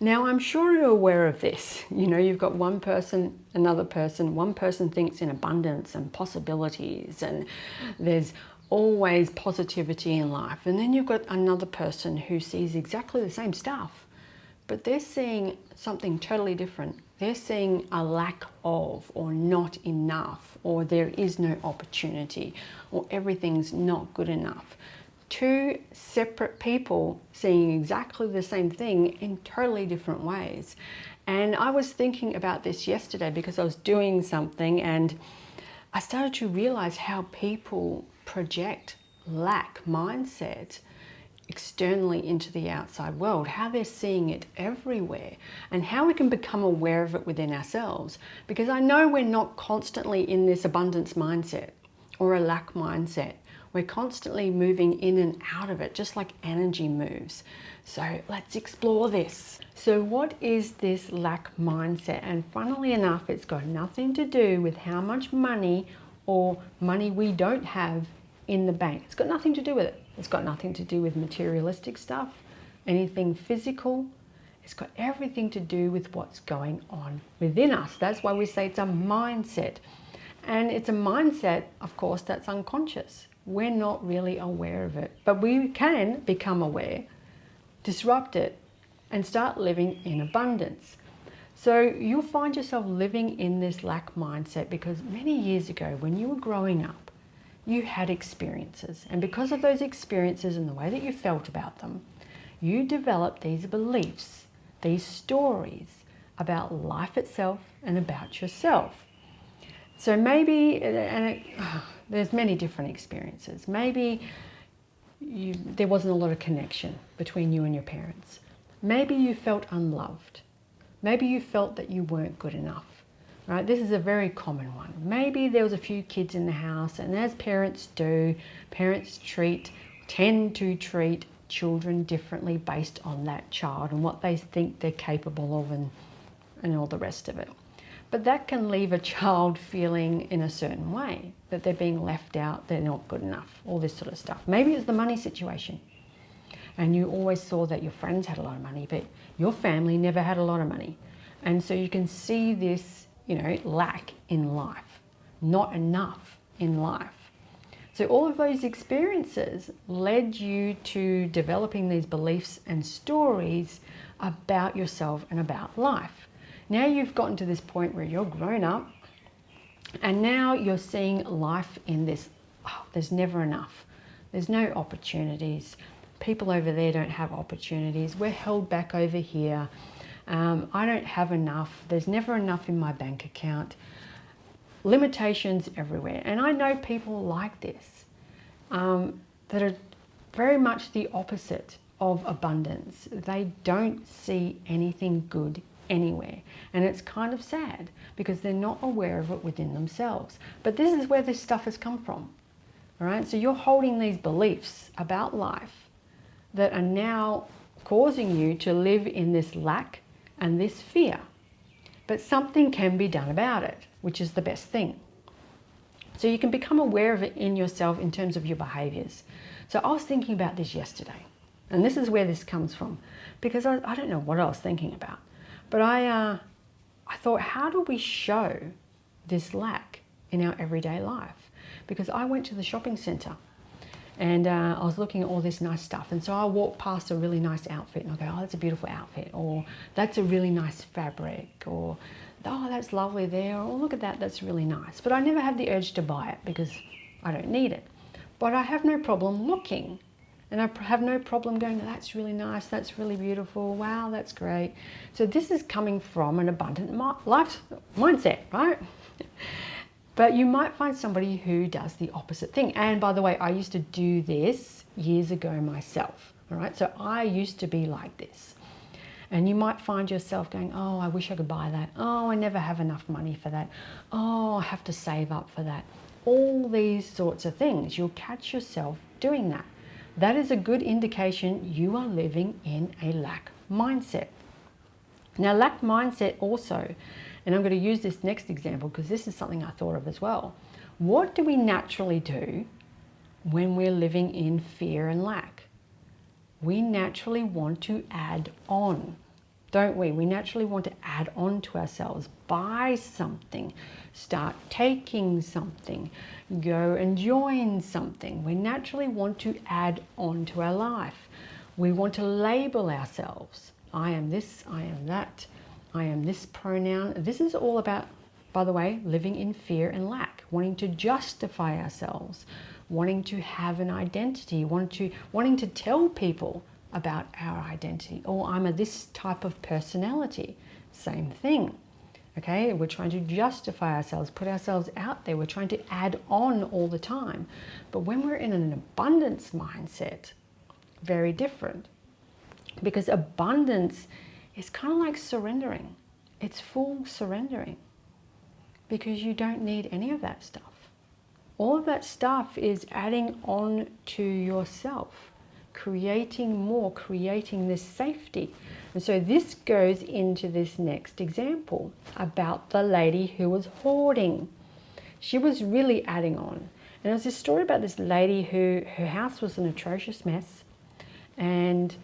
Now, I'm sure you're aware of this. You know, you've got one person, another person. One person thinks in abundance and possibilities, and there's always positivity in life. And then you've got another person who sees exactly the same stuff, but they're seeing something totally different. They're seeing a lack of, or not enough, or there is no opportunity, or everything's not good enough. Two separate people seeing exactly the same thing in totally different ways. And I was thinking about this yesterday because I was doing something and I started to realize how people project lack mindset externally into the outside world, how they're seeing it everywhere, and how we can become aware of it within ourselves. Because I know we're not constantly in this abundance mindset or a lack mindset. We're constantly moving in and out of it, just like energy moves. So let's explore this. So what is this lack mindset? And funnily enough, it's got nothing to do with how much money or money we don't have in the bank. It's got nothing to do with it. It's got nothing to do with materialistic stuff, anything physical. It's got everything to do with what's going on within us. That's why we say it's a mindset. And it's a mindset, of course, that's unconscious. We're not really aware of it, but we can become aware, disrupt it, and start living in abundance. So you'll find yourself living in this lack mindset because many years ago, when you were growing up, you had experiences. And because of those experiences and the way that you felt about them, you developed these beliefs, these stories about life itself and about yourself. So maybe, there's many different experiences. Maybe there wasn't a lot of connection between you and your parents. Maybe you felt unloved. Maybe you felt that you weren't good enough. Right? This is a very common one. Maybe there was a few kids in the house, and as parents do, parents tend to treat children differently based on that child and what they think they're capable of and all the rest of it. But that can leave a child feeling in a certain way, that they're being left out, they're not good enough, all this sort of stuff. Maybe it's the money situation. And you always saw that your friends had a lot of money, but your family never had a lot of money. And so you can see this, lack in life, not enough in life. So all of those experiences led you to developing these beliefs and stories about yourself and about life. Now you've gotten to this point where you're grown up, and now you're seeing life in this, there's never enough. There's no opportunities. People over there don't have opportunities. We're held back over here. I don't have enough. There's never enough in my bank account. Limitations everywhere. And I know people like this that are very much the opposite of abundance. They don't see anything good anywhere. And it's kind of sad because they're not aware of it within themselves. But this is where this stuff has come from. All right? So you're holding these beliefs about life that are now causing you to live in this lack and this fear. But something can be done about it, which is the best thing. So you can become aware of it in yourself in terms of your behaviors. So I was thinking about this yesterday, and this is where this comes from, because I don't know what I was thinking about, but I thought, how do we show this lack in our everyday life? Because I went to the shopping centre and I was looking at all this nice stuff. And so I walked past a really nice outfit and I go, oh, that's a beautiful outfit. Or that's a really nice fabric. Or, oh, that's lovely there. Or look at that, that's really nice. But I never have the urge to buy it because I don't need it. But I have no problem looking. And I have no problem going, that's really nice, that's really beautiful, wow, that's great. So this is coming from an abundant life mindset, right? But you might find somebody who does the opposite thing. And by the way, I used to do this years ago myself, all right? So I used to be like this. And you might find yourself going, oh, I wish I could buy that. Oh, I never have enough money for that. Oh, I have to save up for that. All these sorts of things. You'll catch yourself doing that. That is a good indication you are living in a lack mindset. Now, lack mindset also, and I'm going to use this next example because this is something I thought of as well. What do we naturally do when we're living in fear and lack? We naturally want to add on. don't we? We naturally want to add on to ourselves, buy something, start taking something, go and join something. We naturally want to add on to our life. We want to label ourselves. I am this, I am that, I am this pronoun. This is all about, by the way, living in fear and lack, wanting to justify ourselves, wanting to have an identity, wanting to tell people about our identity. Oh, I'm this type of personality. Same thing. Okay, we're trying to justify ourselves, put ourselves out there. We're trying to add on all the time. But when we're in an abundance mindset, very different. Because abundance is kind of like surrendering. It's full surrendering. Because you don't need any of that stuff. All of that stuff is adding on to yourself, creating more, creating this safety. And so this goes into this next example about the lady who was hoarding. She was really adding on. And there was this story about this lady who, her house was an atrocious mess, and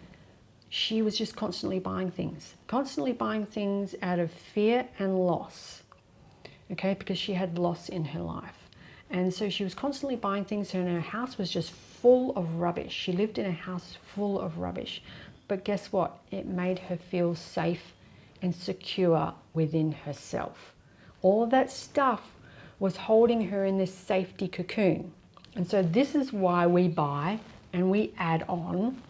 she was just constantly buying things out of fear and loss. Okay, because she had loss in her life. And so she was constantly buying things, and her house was just full of rubbish. She lived in a house full of rubbish. But guess what? It made her feel safe and secure within herself. All of that stuff was holding her in this safety cocoon. And so this is why we buy and we add on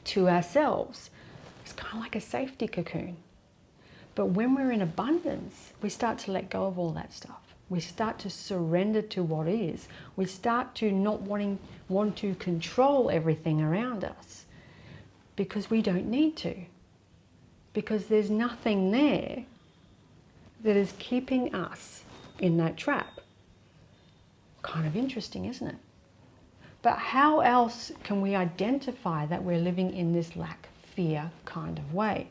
to ourselves. It's kind of like a safety cocoon. But when we're in abundance, we start to let go of all that stuff. We start to surrender to what is. We start to not want to control everything around us because we don't need to. Because there's nothing there that is keeping us in that trap. Kind of interesting, isn't it? But how else can we identify that we're living in this lack, fear kind of way?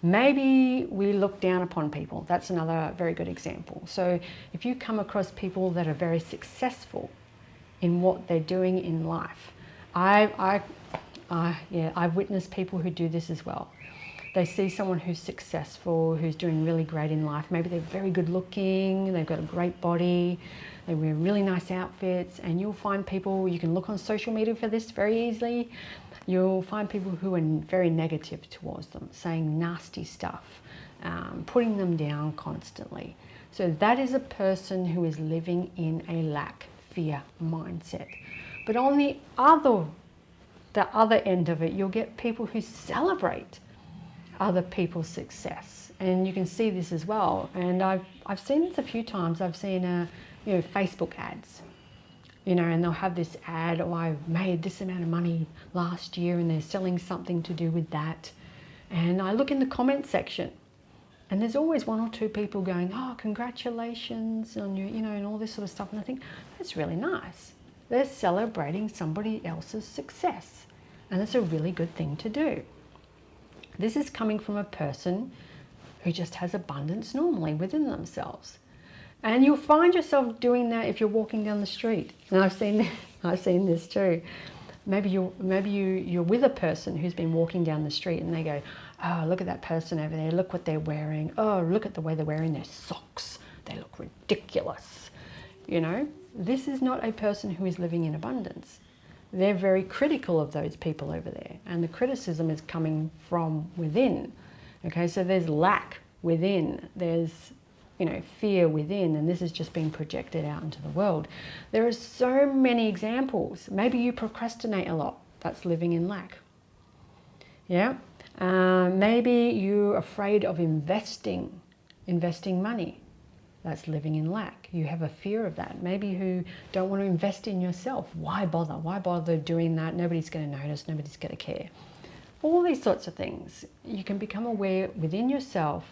Maybe we look down upon people. That's another very good example. So if you come across people that are very successful in what they're doing in life, I've witnessed people who do this as well. They see someone who's successful, who's doing really great in life. Maybe they're very good looking, they've got a great body, they wear really nice outfits, and you'll find people, you can look on social media for this very easily, you'll find people who are very negative towards them, saying nasty stuff, putting them down constantly. So that is a person who is living in a lack, fear mindset. But on the other end of it, you'll get people who celebrate other people's success. And you can see this as well. And I've seen this a few times. I've seen Facebook ads. And they'll have this ad, oh, I made this amount of money last year, and they're selling something to do with that. And I look in the comment section, and there's always one or two people going, oh, congratulations on you, and all this sort of stuff. And I think, that's really nice. They're celebrating somebody else's success. And it's a really good thing to do. This is coming from a person who just has abundance normally within themselves. And you'll find yourself doing that if you're walking down the street. And I've seen this too. Maybe you're with a person who's been walking down the street, and they go, oh, look at that person over there. Look what they're wearing. Oh, look at the way they're wearing their socks. They look ridiculous. This is not a person who is living in abundance. They're very critical of those people over there. And the criticism is coming from within. Okay, so there's lack within. There's fear within, and this is just being projected out into the world. There are so many examples. Maybe you procrastinate a lot. That's living in lack. Yeah. Maybe you're afraid of investing money. That's living in lack. You have a fear of that. Maybe you don't want to invest in yourself. Why bother? Why bother doing that? Nobody's going to notice. Nobody's going to care. All these sorts of things. You can become aware within yourself.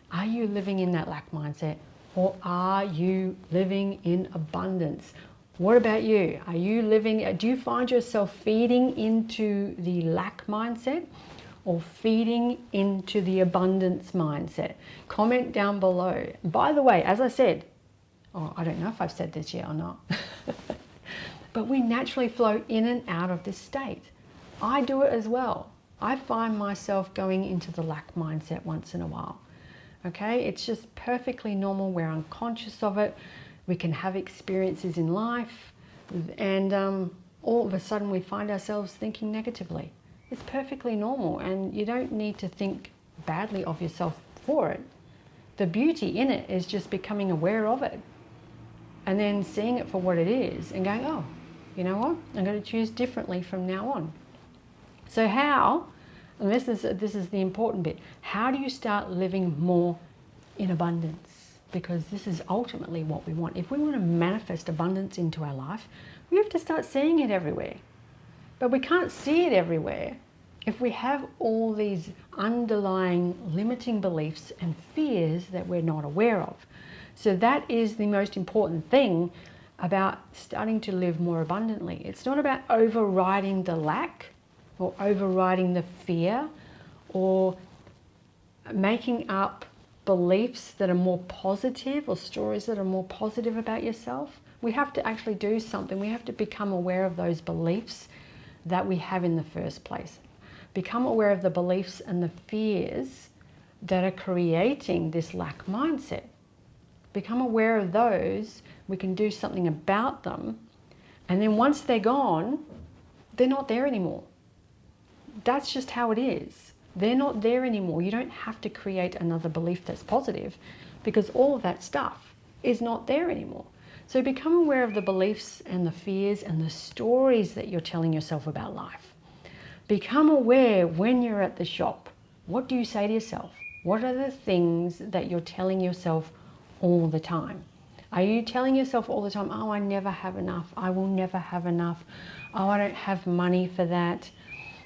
Are you living in that lack mindset, or are you living in abundance? What about you? Do you find yourself feeding into the lack mindset or feeding into the abundance mindset? Comment down below. By the way, as I said, I don't know if I've said this yet or not, but we naturally flow in and out of this state. I do it as well. I find myself going into the lack mindset once in a while. Okay, it's just perfectly normal. We're unconscious of it. We can have experiences in life, and all of a sudden we find ourselves thinking negatively. It's perfectly normal, and you don't need to think badly of yourself for it. The beauty in it is just becoming aware of it and then seeing it for what it is and going, oh, you know what? I'm going to choose differently from now on. So how, and this is the important bit, how do you start living more in abundance? Because this is ultimately what we want. If we want to manifest abundance into our life, we have to start seeing it everywhere. But we can't see it everywhere if we have all these underlying limiting beliefs and fears that we're not aware of. So that is the most important thing about starting to live more abundantly. It's not about overriding the lack or overriding the fear or making up beliefs that are more positive or stories that are more positive about yourself. We have to actually do something. We have to become aware of those beliefs that we have in the first place. Become aware of the beliefs and the fears that are creating this lack mindset. Become aware of those. We can do something about them. And then once they're gone, they're not there anymore. That's just how it is. They're not there anymore. You don't have to create another belief that's positive because all of that stuff is not there anymore. So become aware of the beliefs and the fears and the stories that you're telling yourself about life. Become aware when you're at the shop. What do you say to yourself? What are the things that you're telling yourself all the time? Are you telling yourself all the time, oh, I never have enough. I will never have enough. Oh, I don't have money for that.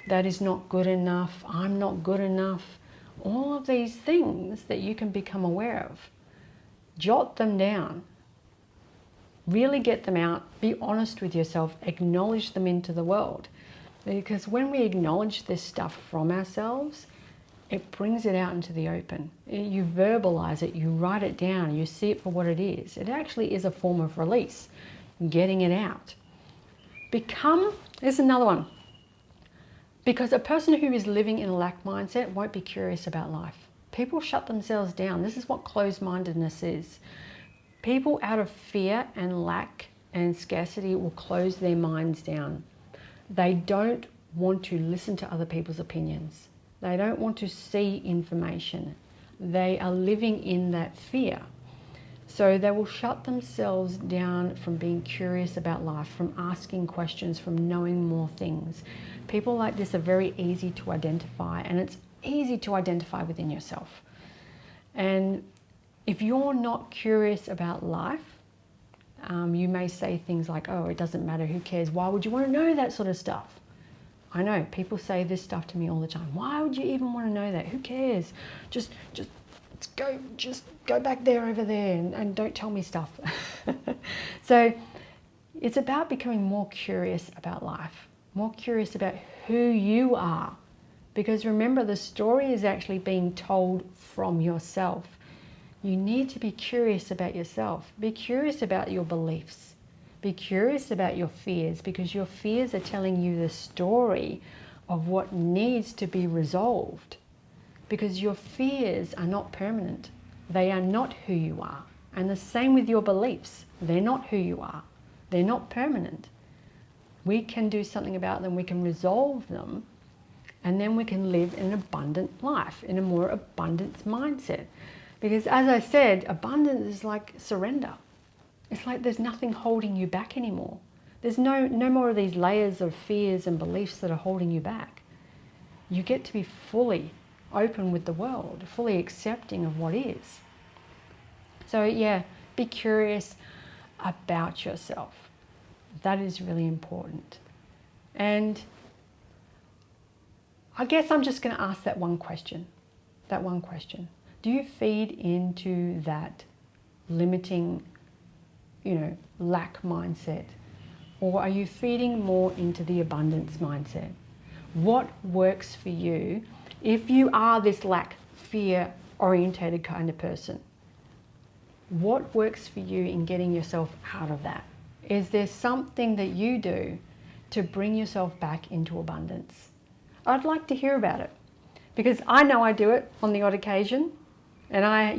That is not good enough. I'm not good enough. All of these things that you can become aware of. Jot them down. Really get them out. Be honest with yourself. Acknowledge them into the world. Because when we acknowledge this stuff from ourselves, it brings it out into the open. You verbalize it, you write it down, you see it for what it is. It actually is a form of release, getting it out. Here's another one. Because a person who is living in a lack mindset won't be curious about life. People shut themselves down. This is what closed-mindedness is. People out of fear and lack and scarcity will close their minds down. They don't want to listen to other people's opinions. They don't want to see information. They are living in that fear. So they will shut themselves down from being curious about life, from asking questions, from knowing more things. People like this are very easy to identify, and it's easy to identify within yourself. And if you're not curious about life, you may say things like, oh, it doesn't matter, who cares? Why would you want to know that sort of stuff? I know, people say this stuff to me all the time. Why would you even want to know that? Who cares? Just go back there over there and don't tell me stuff. So it's about becoming more curious about life, more curious about who you are. Because remember, the story is actually being told from yourself. You need to be curious about yourself. Be curious about your beliefs. Be curious about your fears, because your fears are telling you the story of what needs to be resolved. Because your fears are not permanent. They are not who you are. And the same with your beliefs. They're not who you are. They're not permanent. We can do something about them. We can resolve them. And then we can live an abundant life, in a more abundance mindset. Because as I said, abundance is like surrender. It's like there's nothing holding you back anymore. There's no more of these layers of fears and beliefs that are holding you back. You get to be fully open with the world, fully accepting of what is. So yeah, be curious about yourself. That is really important. And I guess I'm just going to ask that one question. Do you feed into that limiting, lack mindset? Or are you feeding more into the abundance mindset? What works for you if you are this lack, fear orientated kind of person? What works for you in getting yourself out of that? Is there something that you do to bring yourself back into abundance? I'd like to hear about it, because I know I do it on the odd occasion, and I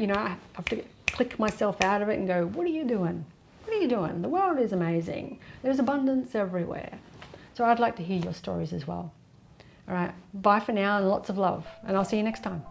have to click myself out of it and go, what are you doing? What are you doing? The world is amazing. There's abundance everywhere. So I'd like to hear your stories as well. All right, bye for now and lots of love, and I'll see you next time.